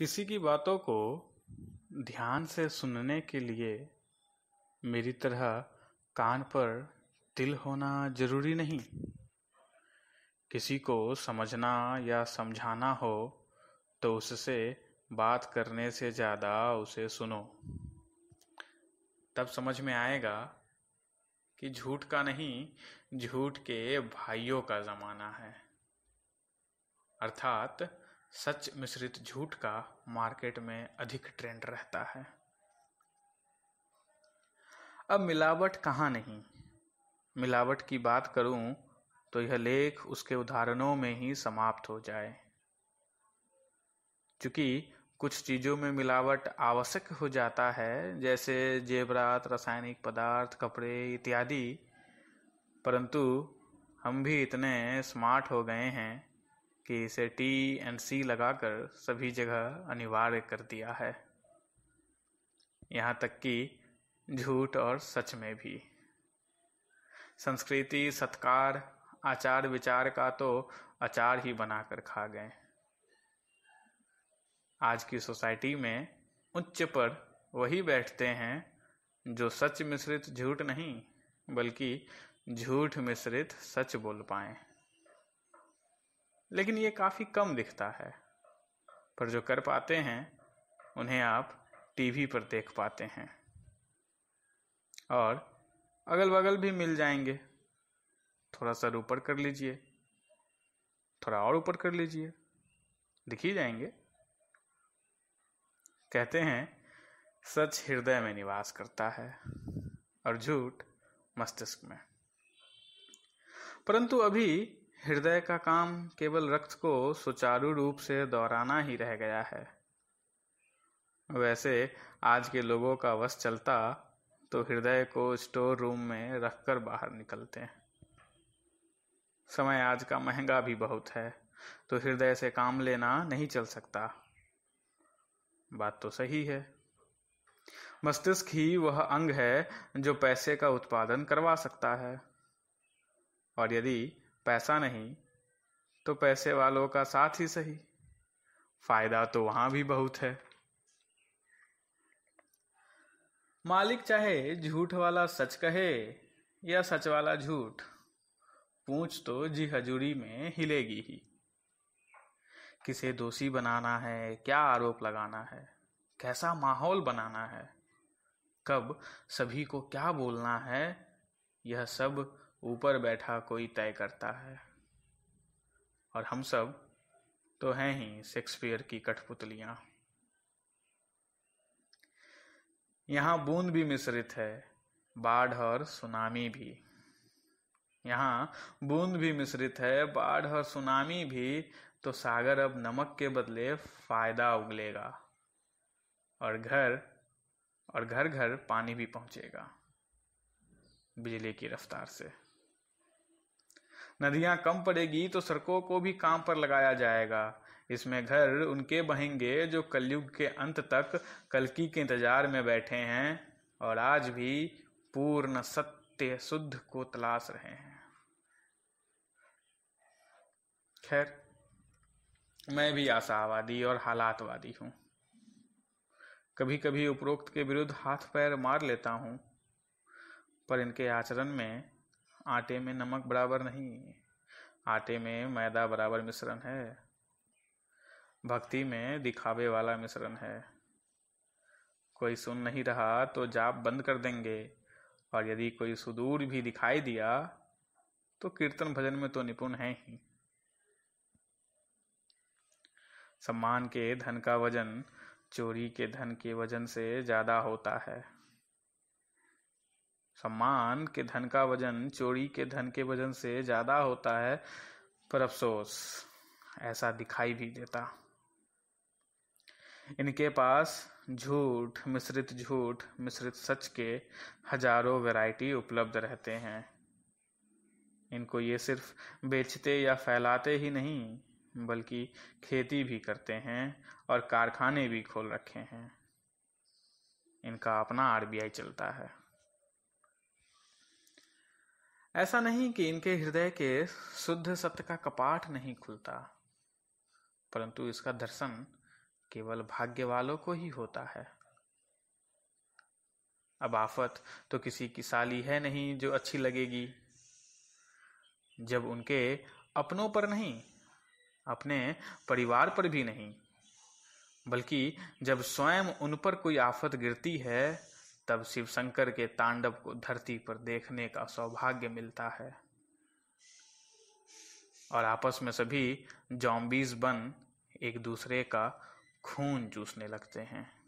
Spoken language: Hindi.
किसी की बातों को ध्यान से सुनने के लिए मेरी तरह कान पर तिल होना जरूरी नहीं। किसी को समझना या समझाना हो तो उससे बात करने से ज़्यादा उसे सुनो। तब समझ में आएगा कि झूठ का नहीं, झूठ के भाइयों का ज़माना है। अर्थात सच मिश्रित झूठ का मार्केट में अधिक ट्रेंड रहता है। अब मिलावट कहाँ नहीं, मिलावट की बात करूं तो यह लेख उसके उदाहरणों में ही समाप्त हो जाए। चूंकि कुछ चीज़ों में मिलावट आवश्यक हो जाता है, जैसे जेवरात, रासायनिक पदार्थ, कपड़े इत्यादि, परंतु हम भी इतने स्मार्ट हो गए हैं कि इसे T&C लगाकर सभी जगह अनिवार्य कर दिया है। यहाँ तक कि झूठ और सच में भी। संस्कृति, सत्कार, आचार विचार का तो अचार ही बनाकर खा गए। आज की सोसाइटी में उच्च पर वही बैठते हैं जो सच मिश्रित झूठ नहीं बल्कि झूठ मिश्रित सच बोल पाएं। लेकिन ये काफी कम दिखता है, पर जो कर पाते हैं उन्हें आप टीवी पर देख पाते हैं और अगल बगल भी मिल जाएंगे। थोड़ा सा ऊपर कर लीजिए, थोड़ा और ऊपर कर लीजिए, दिख ही जाएंगे। कहते हैं सच हृदय में निवास करता है और झूठ मस्तिष्क में। परंतु अभी हृदय का काम केवल रक्त को सुचारू रूप से दौड़ाना ही रह गया है। वैसे आज के लोगों का वश चलता तो हृदय को स्टोर रूम में रखकर बाहर निकलते हैं। समय आज का महंगा भी बहुत है, तो हृदय से काम लेना नहीं चल सकता। बात तो सही है। मस्तिष्क ही वह अंग है जो पैसे का उत्पादन करवा सकता है, और यदि पैसा नहीं तो पैसे वालों का साथ ही सही, फायदा तो वहां भी बहुत है। मालिक चाहे झूठ वाला सच कहे या सच वाला झूठ, पूंछ तो जी हजूरी में हिलेगी ही। किसे दोषी बनाना है, क्या आरोप लगाना है, कैसा माहौल बनाना है, कब सभी को क्या बोलना है, यह सब ऊपर बैठा कोई तय करता है। और हम सब तो हैं ही शेक्सपियर की कठपुतलियां। यहाँ बूंद भी मिश्रित है, बाढ़ और सुनामी भी। यहाँ बूंद भी मिश्रित है, बाढ़ और सुनामी भी, तो सागर अब नमक के बदले फायदा उगलेगा और घर घर पानी भी पहुंचेगा बिजली की रफ्तार से। नदियां कम पड़ेगी तो सड़कों को भी काम पर लगाया जाएगा। इसमें घर उनके बहेंगे जो कलयुग के अंत तक कल्कि के इंतजार में बैठे हैं और आज भी पूर्ण सत्य शुद्ध को तलाश रहे हैं। खैर, मैं भी आशावादी और हालातवादी हूं। कभी कभी उपरोक्त के विरुद्ध हाथ पैर मार लेता हूं, पर इनके आचरण में आटे में नमक बराबर नहीं, आटे में मैदा बराबर मिश्रण है। भक्ति में दिखावे वाला मिश्रण है। कोई सुन नहीं रहा तो जाप बंद कर देंगे, और यदि कोई सुदूर भी दिखाई दिया तो कीर्तन भजन में तो निपुण है ही। सम्मान के धन का वजन चोरी के धन के वजन से ज्यादा होता है। सम्मान के धन का वजन चोरी के धन के वजन से ज्यादा होता है, पर अफसोस ऐसा दिखाई भी देता। इनके पास झूठ मिश्रित सच के हजारों वैरायटी उपलब्ध रहते हैं। इनको ये सिर्फ बेचते या फैलाते ही नहीं, बल्कि खेती भी करते हैं और कारखाने भी खोल रखे हैं। इनका अपना RBI चलता है। ऐसा नहीं कि इनके हृदय के शुद्ध सत्य का कपाट नहीं खुलता, परंतु इसका दर्शन केवल भाग्य वालों को ही होता है। अब आफत तो किसी की साली है नहीं जो अच्छी लगेगी, जब उनके अपनों पर नहीं, अपने परिवार पर भी नहीं, बल्कि जब स्वयं उन पर कोई आफत गिरती है, तब शिव शंकर के तांडव को धरती पर देखने का सौभाग्य मिलता है और आपस में सभी जॉम्बीज बन एक दूसरे का खून चूसने लगते हैं।